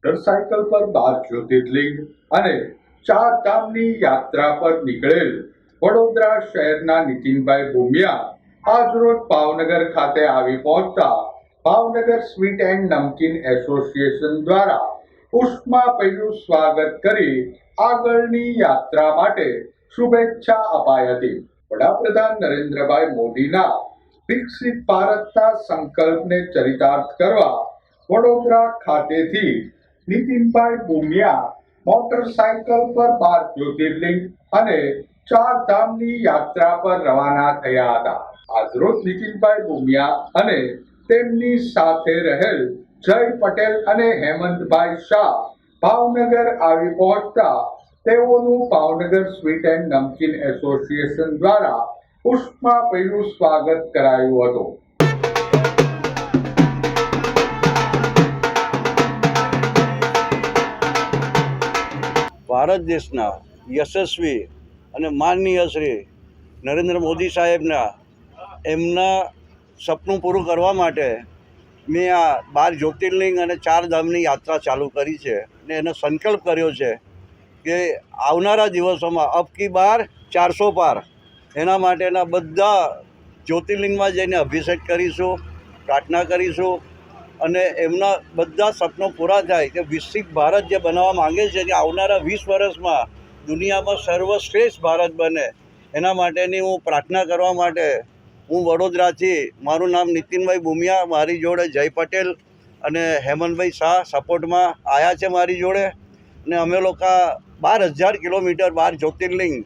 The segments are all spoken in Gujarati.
મોટરસાયકલ પર 12 જ્યોતિર્લિંગ અને 4 ધામની યાત્રા પર નીકળેલ વડોદરા શહેરના નીતિનભાઈ ભૂમિયા આજરોજ ભાવનગર ખાતે આવી પહોંચતા Bhavnagar sweet and Namkeen association દ્વારા ઉષ્માભર્યું સ્વાગત કરી આગળની યાત્રા માટે શુભેચ્છા અપાઈ હતી. વડાપ્રધાન નરેન્દ્રભાઈ મોદીના વિકસિત ભારતના સંકલ્પને ચરિતાર્થ કરવા વડોદરા ખાતેથી નીતિનભાઈ ભૂમિયા મોટરસાયકલ પર 12 જ્યોતિર્લિંગ અને 4 ધામની યાત્રા પર રવાના થયા હતા. આજરોજ નીતિનભાઈ ભૂમિયા અને તેમની સાથે રહેલ જય પટેલ અને હેમંતભાઈ શાહ ભાવનગર આવી પહોંચતા તેઓનું Bhavnagar sweet and Namkeen association દ્વારા ઉષ્માભર્યું સ્વાગત કરાયું હતું. ભારત દેશના યશસ્વી અને માનનીય શ્રી નરેન્દ્ર મોદી સાહેબના એમના સપનું પૂરું કરવા માટે મેં આ 12 જ્યોતિર્લિંગ અને 4 ધામની યાત્રા ચાલુ કરી છે અને એનો સંકલ્પ કર્યો છે કે આવનારા દિવસોમાં અબ કી બાર 400 પાર એના માટેના બધા જ્યોતિર્લિંગમાં જઈને અભિષેક કરીશું, પ્રાર્થના કરીશું અને એમના બધા સપનો પૂરા થાય કે વિકસિત ભારત જે બનાવવા માંગે છે કે આવનારા 20 વર્ષમાં દુનિયામાં સર્વશ્રેષ્ઠ ભારત બને એના માટેની હું પ્રાર્થના કરવા માટે હું વડોદરાથી, મારું નામ નીતિનભાઈ ભૂમિયા, મારી જોડે જય પટેલ અને હેમંતભાઈ શાહ સપોર્ટમાં આવ્યા છે મારી જોડે અને અમે લોકો 12,000 કિલોમીટર 12 જ્યોતિર્લિંગ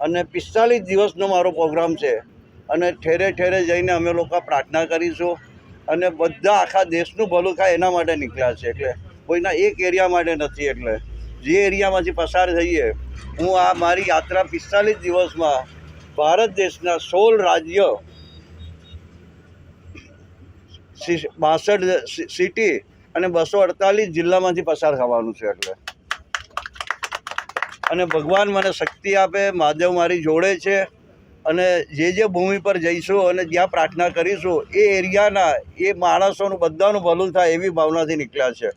અને 45 દિવસનો મારો પ્રોગ્રામ છે અને ઠેરે ઠેરે જઈને અમે લોકો પ્રાર્થના કરીશું અને બધા આખા દેશનું ભલું થાય એના માટે નીકળ્યા છે. એટલે કોઈના એક એરિયા માટે નથી. એટલે જે એરિયામાંથી પસાર થઈએ હું આ મારી યાત્રા 45 દિવસમાં ભારત દેશના 16 રાજ્ય 62 સિટી અને 248 જિલ્લામાંથી પસાર થવાનું છે. એટલે અને ભગવાન મને શક્તિ આપે, મહાદેવ મારી જોડે છે અને જે ભૂમિ પર જઈશું અને જ્યાં પ્રાર્થના કરીશું એ એરિયાના એ માણસોનું બધાનું ભલું થાય એવી ભાવનાથી નીકળ્યા છે.